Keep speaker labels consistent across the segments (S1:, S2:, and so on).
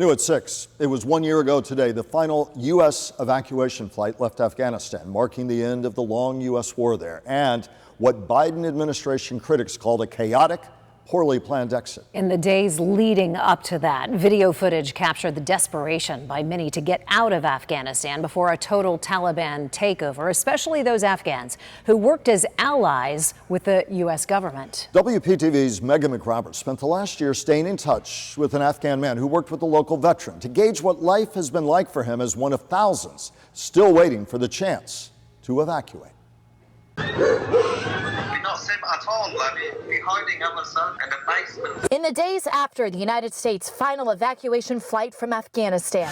S1: New at 6. It was 1 year ago today, the final U.S. evacuation flight left Afghanistan, marking the end of the long U.S. war there and what Biden administration critics called a chaotic, poorly planned exit.
S2: In the days leading up to that, video footage captured the desperation by many to get out of Afghanistan before a total Taliban takeover, especially those Afghans who worked as allies with the U.S. government.
S1: WPTV's Meghan McRoberts spent the last year staying in touch with an Afghan man who worked with a local veteran to gauge what life has been like for him as one of thousands still waiting for the chance to evacuate.
S3: At all. We're hiding ourselves in the basement.
S4: In the days after the United States' final evacuation flight from Afghanistan,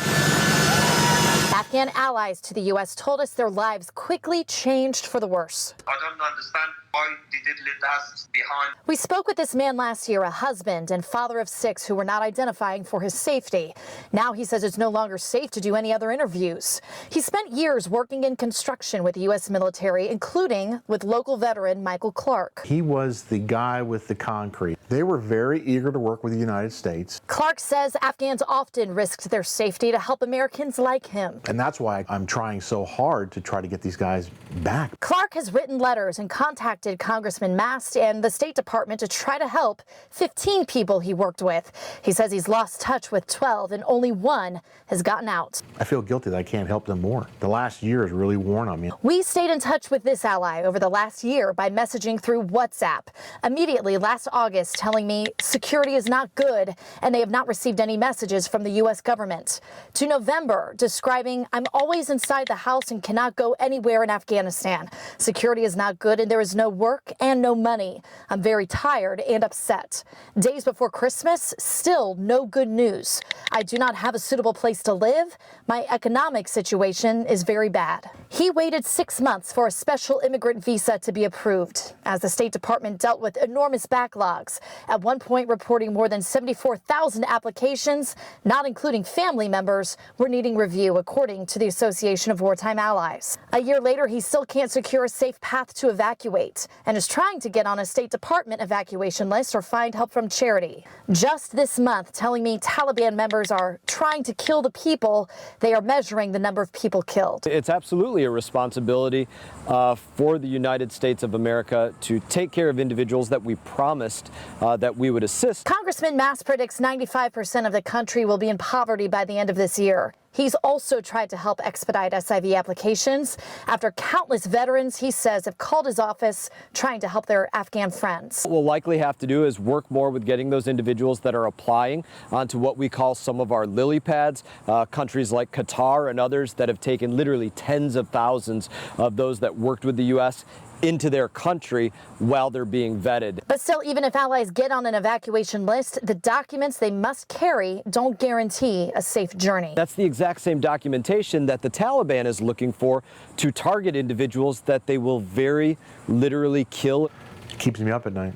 S4: Afghan allies to the U.S. told us their lives quickly changed for the worse.
S3: I don't understand why they did leave us behind.
S4: We spoke with this man last year, a husband and father of 6 who were not identifying for his safety. Now he says it's no longer safe to do any other interviews. He spent years working in construction with the U.S. military, including with local veteran Michael Clark.
S5: He was the guy with the concrete. They were very eager to work with the United States.
S4: Clark says Afghans often risked their safety to help Americans like him.
S5: And that's why I'm trying so hard to try to get these guys back.
S4: Clark has written letters and contacted Congressman Mast and the State Department to try to help 15 people he worked with. He says he's lost touch with 12 and only 1 has gotten out.
S5: I feel guilty that I can't help them more. The last year has really worn on me.
S4: We stayed in touch with this ally over the last year by messaging through WhatsApp. Immediately last August telling me security is not good and they have not received any messages from the U.S. government. To November describing, I'm always inside the house and cannot go anywhere in Afghanistan. Security is not good and there is no work and no money. I'm very tired and upset. Days before Christmas, still no good news. I do not have a suitable place to live. My economic situation is very bad. He waited 6 months for a special immigrant visa to be approved as the State Department dealt with enormous backlogs. At one point reporting more than 74,000 applications, not including family members, were needing review, according to the Association of Wartime Allies. A year later, he still can't secure a safe path to evacuate and is trying to get on a State Department evacuation list or find help from charity. Just this month, telling me Taliban members are trying to kill the people. They are measuring the number of people killed.
S6: It's absolutely a responsibility for the United States of America to take care of individuals that we promised that we would assist.
S4: Congressman Mast predicts 95% of the country will be in poverty by the end of this year. He's also tried to help expedite SIV applications after countless veterans, he says, have called his office trying to help their Afghan friends.
S6: What we'll likely have to do is work more with getting those individuals that are applying onto what we call some of our lily pads, countries like Qatar and others that have taken literally tens of thousands of those that worked with the U.S. into their country while they're being vetted.
S4: But still, even if allies get on an evacuation list, the documents they must carry don't guarantee a safe journey.
S6: That's the exact same documentation that the Taliban is looking for to target individuals that they will very literally kill.
S5: It keeps me up at night.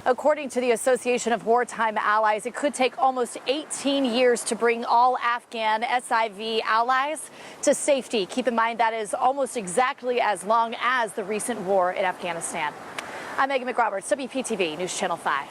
S4: According to the Association of Wartime Allies, it could take almost 18 years to bring all Afghan SIV allies to safety. Keep in mind that is almost exactly as long as the recent war in Afghanistan. I'm Meghan McRoberts, WPTV News Channel 5.